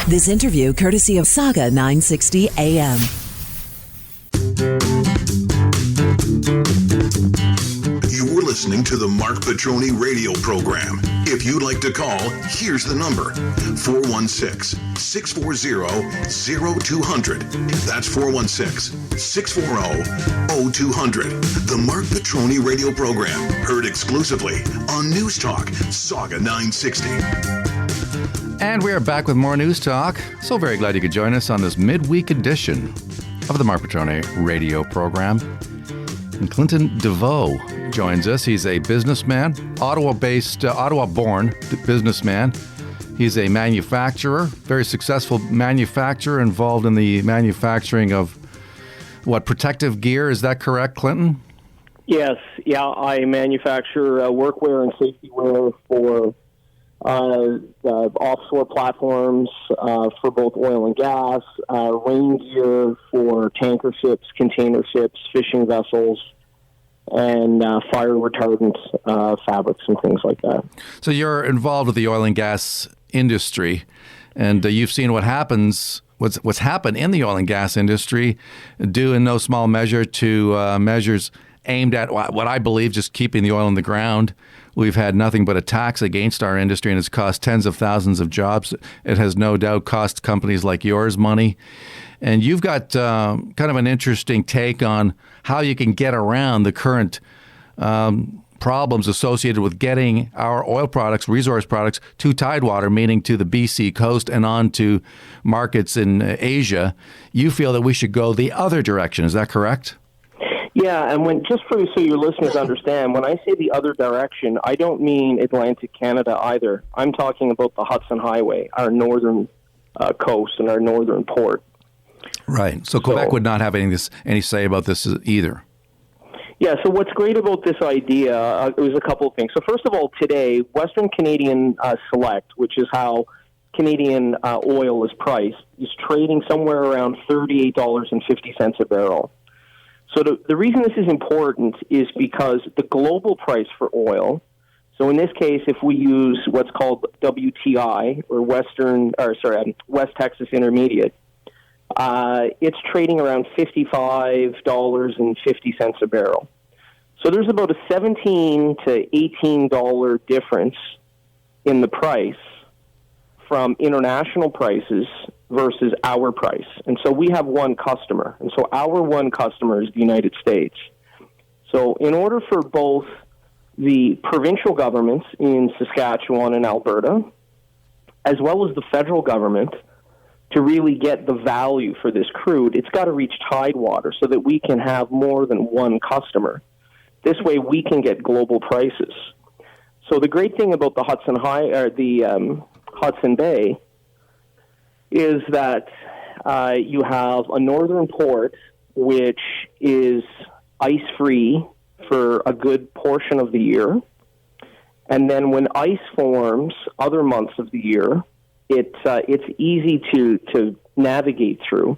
This interview courtesy of Sauga 960 AM. You're listening to the Mark Petroni radio program. If you'd like to call, here's the number, 416-640-0200. That's 416-640-0200. The Mark Petroni radio program, heard exclusively on News Talk, Sauga 960. And we are back with more News Talk. So very glad you could join us on this midweek edition of the Mark Petroni radio program. And Clinton Desveaux joins us. He's a businessman, Ottawa-born businessman. He's a manufacturer, very successful manufacturer involved in the manufacturing of, protective gear. Is that correct, Clinton? Yes. Yeah, I manufacture workwear and safety wear for offshore platforms for both oil and gas, rain gear for tanker ships, container ships, fishing vessels, and fire retardant fabrics and things like that. So you're involved with the oil and gas industry, and you've seen what happens. What's happened in the oil and gas industry, due in no small measure to measures aimed at what I believe just keeping the oil in the ground. We've had nothing but attacks against our industry, and it's cost tens of thousands of jobs. It has no doubt cost companies like yours money. And you've got kind of an interesting take on how you can get around the current problems associated with getting our oil products, resource products, to Tidewater, meaning to the BC coast and on to markets in Asia. You feel that we should go the other direction. Is that correct? Yeah, and so your listeners understand, when I say the other direction, I don't mean Atlantic Canada either. I'm talking about the Hudson Highway, our northern coast and our northern port. Right. So Quebec would not have any say about this either. Yeah, so what's great about this idea, it was a couple of things. So first of all, today, Western Canadian Select, which is how Canadian oil is priced, is trading somewhere around $38.50 a barrel. So the reason this is important is because the global price for oil, so in this case, if we use what's called WTI, or West Texas Intermediate, it's trading around $55.50 a barrel. So there's about a $17 to $18 difference in the price from international prices versus our price. And so we have one customer. And so our one customer is the United States. So in order for both the provincial governments in Saskatchewan and Alberta, as well as the federal government, to really get the value for this crude, it's got to reach Tidewater so that we can have more than one customer. This way we can get global prices. So the great thing about the Hudson Bay is that you have a northern port which is ice-free for a good portion of the year. And then when ice forms other months of the year, it's easy to navigate through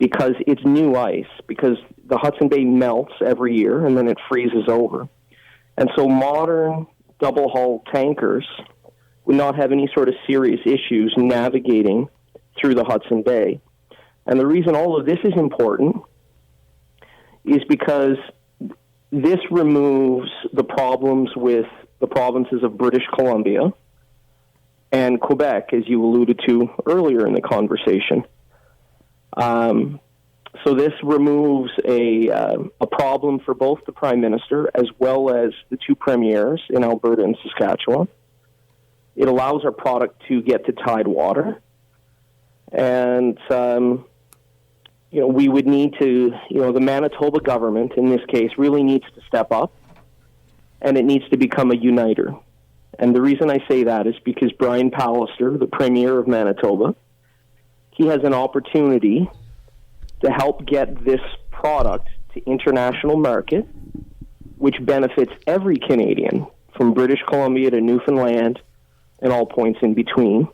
because it's new ice, because the Hudson Bay melts every year and then it freezes over. And so modern double-hull tankers would not have any sort of serious issues navigating through the Hudson Bay. And the reason all of this is important is because this removes the problems with the provinces of British Columbia and Quebec, as you alluded to earlier in the conversation. So this removes a problem for both the Prime Minister as well as the two premiers in Alberta and Saskatchewan. It allows our product to get to Tidewater. And, we would need to, the Manitoba government, in this case, really needs to step up, and it needs to become a uniter. And the reason I say that is because Brian Pallister, the Premier of Manitoba, he has an opportunity to help get this product to international market, which benefits every Canadian, from British Columbia to Newfoundland and all points in between.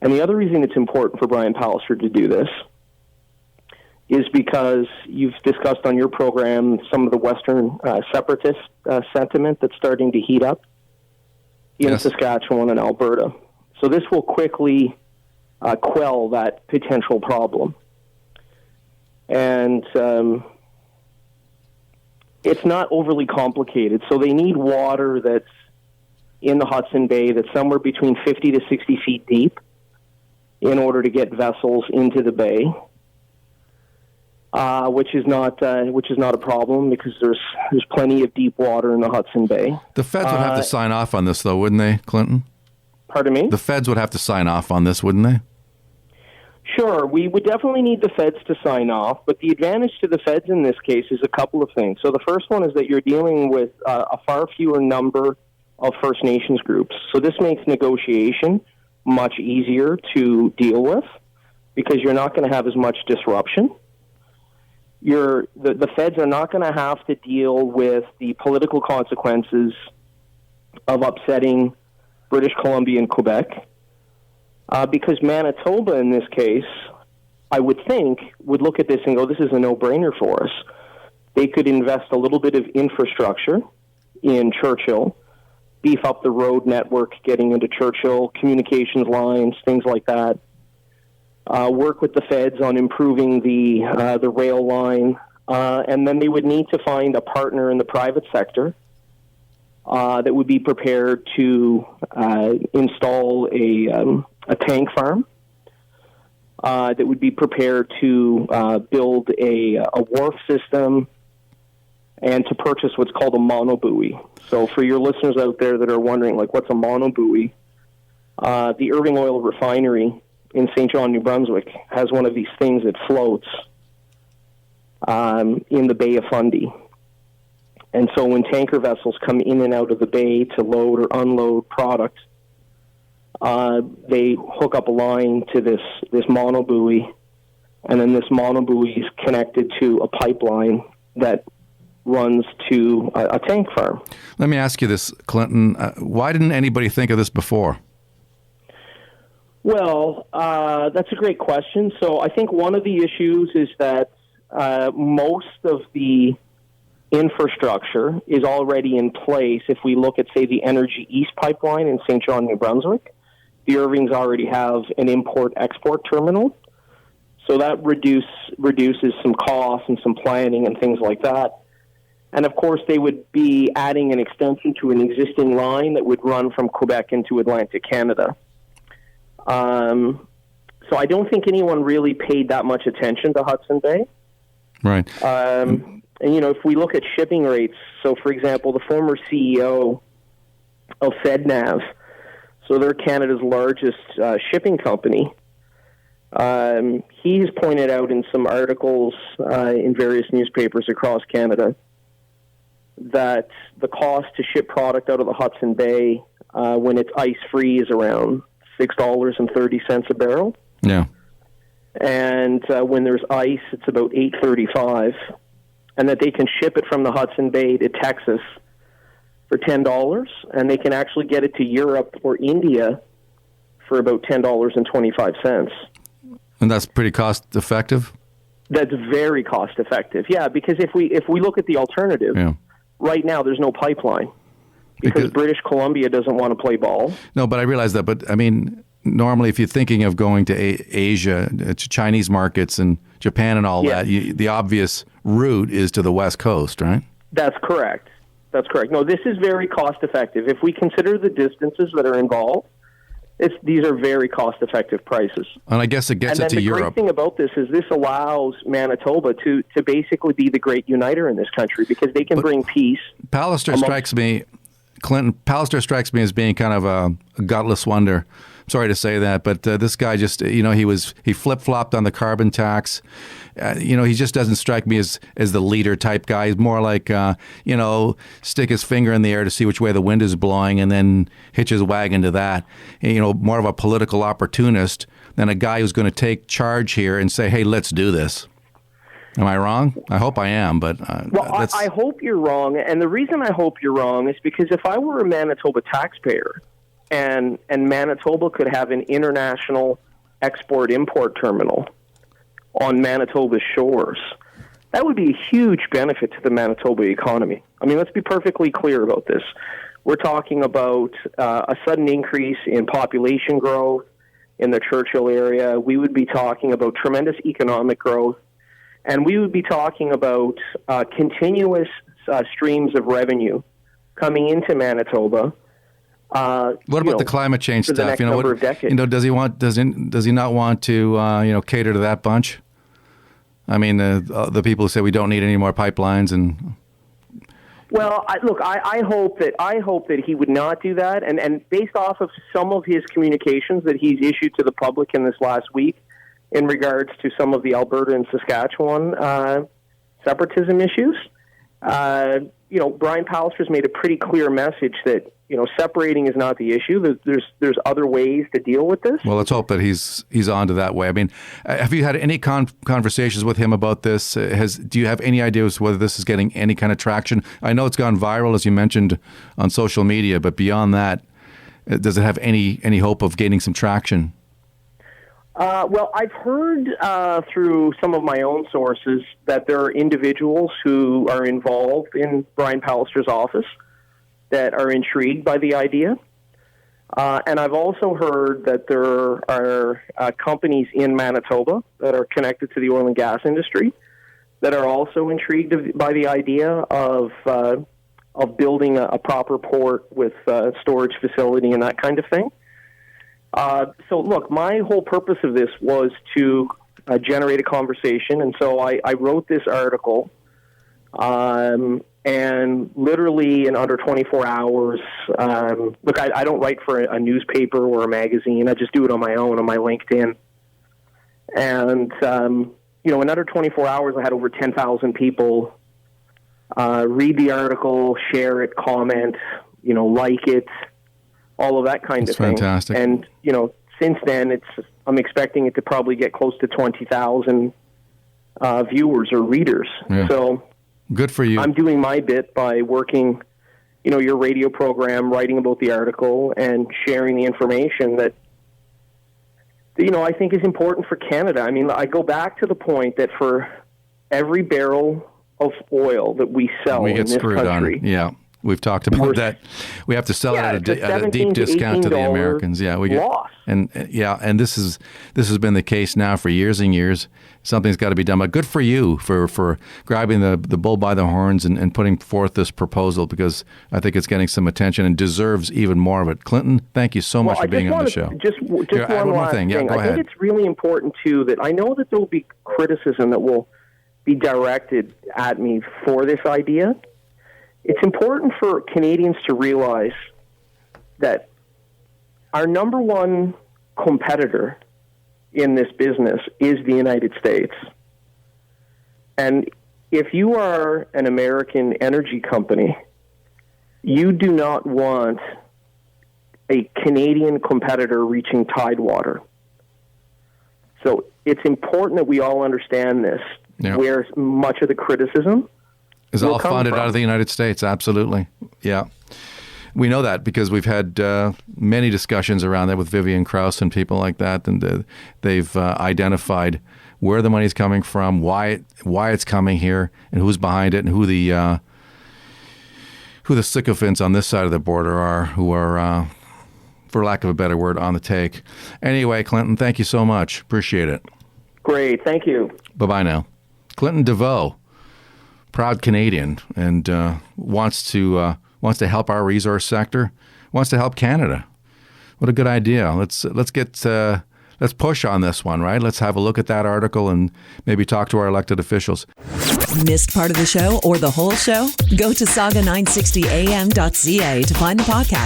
And the other reason it's important for Brian Pallister to do this is because you've discussed on your program some of the Western separatist sentiment that's starting to heat up in Saskatchewan and Alberta. So this will quickly quell that potential problem. And it's not overly complicated. So they need water that's in the Hudson Bay that's somewhere between 50 to 60 feet deep in order to get vessels into the bay, which is not a problem because there's plenty of deep water in the Hudson Bay. The feds would have to sign off on this, though, wouldn't they, Clinton? Pardon me? The feds would have to sign off on this, wouldn't they? Sure, we would definitely need the feds to sign off, but the advantage to the feds in this case is a couple of things. So the first one is that you're dealing with a far fewer number of First Nations groups. So this makes negotiation much easier to deal with because you're not going to have as much disruption. The feds are not going to have to deal with the political consequences of upsetting British Columbia and Quebec. Because Manitoba, in this case, I would think, would look at this and go, this is a no-brainer for us. They could invest a little bit of infrastructure in Churchill, beef up the road network getting into Churchill, communications lines, things like that. Work with the feds on improving the rail line. And then they would need to find a partner in the private sector that would be prepared to install a tank farm, that would be prepared to build a wharf system and to purchase what's called a monobuoy. So for your listeners out there that are wondering, like, what's a monobuoy? The Irving Oil Refinery in St. John, New Brunswick has one of these things that floats in the Bay of Fundy. And so when tanker vessels come in and out of the bay to load or unload product, they hook up a line to this monobuoy, and then this monobuoy is connected to a pipeline that runs to a tank farm. Let me ask you this, Clinton. Why didn't anybody think of this before? Well, that's a great question. So I think one of the issues is that most of the infrastructure is already in place. If we look at, say, the Energy East pipeline in St. John, New Brunswick, the Irvings already have an import-export terminal. So that reduces some costs and some planning and things like that. And, of course, they would be adding an extension to an existing line that would run from Quebec into Atlantic Canada. So I don't think anyone really paid that much attention to Hudson Bay. Right. And, if we look at shipping rates, so, for example, the former CEO of FedNav, so they're Canada's largest shipping company, he's pointed out in some articles in various newspapers across Canada that the cost to ship product out of the Hudson Bay when it's ice-free is around $6.30 a barrel. Yeah. And when there's ice, it's about $8.35. And that they can ship it from the Hudson Bay to Texas for $10, and they can actually get it to Europe or India for about $10.25. And that's pretty cost effective? That's very cost effective, yeah, because if we look at the alternative, right now there's no pipeline because British Columbia doesn't want to play ball. No, but I realize that. But, I mean, normally if you're thinking of going to Asia, to Chinese markets and Japan and all that, the obvious route is to the West Coast, right? That's correct. No, this is very cost-effective. If we consider the distances that are involved, these are very cost-effective prices. And I guess it gets it to Europe. And the great thing about this is this allows Manitoba to basically be the great uniter in this country because they can bring peace. Pallister strikes me as being kind of a gutless wonder. Sorry to say that, but this guy just, he flip-flopped on the carbon tax. He just doesn't strike me as the leader type guy. He's more like, stick his finger in the air to see which way the wind is blowing and then hitch his wagon to that. More of a political opportunist than a guy who's going to take charge here and say, hey, let's do this. Am I wrong? I hope I am, but... I hope you're wrong, and the reason I hope you're wrong is because if I were a Manitoba taxpayer and Manitoba could have an international export-import terminal on Manitoba's shores, that would be a huge benefit to the Manitoba economy. I mean, let's be perfectly clear about this. We're talking about a sudden increase in population growth, in the Churchill area. We would be talking about tremendous economic growth, and we would be talking about continuous streams of revenue coming into Manitoba. What about the climate change for the stuff? next number of decades. Does he not want to cater to that bunch? I mean, the people who say we don't need any more pipelines and. Well, I hope that he would not do that, and based off of some of his communications that he's issued to the public in this last week, in regards to some of the Alberta and Saskatchewan separatism issues, Brian Pallister's made a pretty clear message that separating is not the issue. There's other ways to deal with this. Well, let's hope that he's on to that way. I mean, have you had any conversations with him about this? Do you have any idea as to whether this is getting any kind of traction? I know it's gone viral, as you mentioned, on social media, but beyond that, does it have any hope of gaining some traction? Well, I've heard through some of my own sources that there are individuals who are involved in Brian Pallister's office that are intrigued by the idea. And I've also heard that there are companies in Manitoba that are connected to the oil and gas industry that are also intrigued by the idea of building a proper port with storage facility and that kind of thing. So, look, my whole purpose of this was to generate a conversation, and so I wrote this article, and literally in under 24 hours, look, I don't write for a newspaper or a magazine. I just do it on my own, on my LinkedIn. And, in under 24 hours, I had over 10,000 people read the article, share it, comment, like it, all of that kind of thing. Fantastic. And, since then, I'm expecting it to probably get close to 20,000 viewers or readers. Yeah. So good for you. I'm doing my bit by working, your radio program, writing about the article, and sharing the information that, I think is important for Canada. I mean, I go back to the point that for every barrel of oil that we sell in this country, Yeah. We've talked about that. We have to sell it at a deep discount to the Americans. Yeah, we get loss. And this has been the case now for years and years. Something's got to be done. But good for you for grabbing the bull by the horns and putting forth this proposal, because I think it's getting some attention and deserves even more of it. Clinton, thank you so much for being on the show. Just one last thing. Yeah, go ahead. I think it's really important too that I know that there will be criticism that will be directed at me for this idea. It's important for Canadians to realize that our number one competitor in this business is the United States. And if you are an American energy company, you do not want a Canadian competitor reaching tidewater. So it's important that we all understand this, where much of the criticism is all funded out of the United States. Absolutely. Yeah. We know that because we've had many discussions around that with Vivian Krause and people like that, and they've identified where the money's coming from, why it's coming here, and who's behind it, and who the sycophants on this side of the border are, who are, for lack of a better word, on the take. Anyway, Clinton, thank you so much. Appreciate it. Great. Thank you. Bye-bye now. Clinton Desveaux, proud Canadian, and wants to help our resource sector, wants to help Canada. What a good idea. Let's push on this one, right? Let's have a look at that article and maybe talk to our elected officials. Missed part of the show or the whole show? Go to saga960am.ca to find the podcast.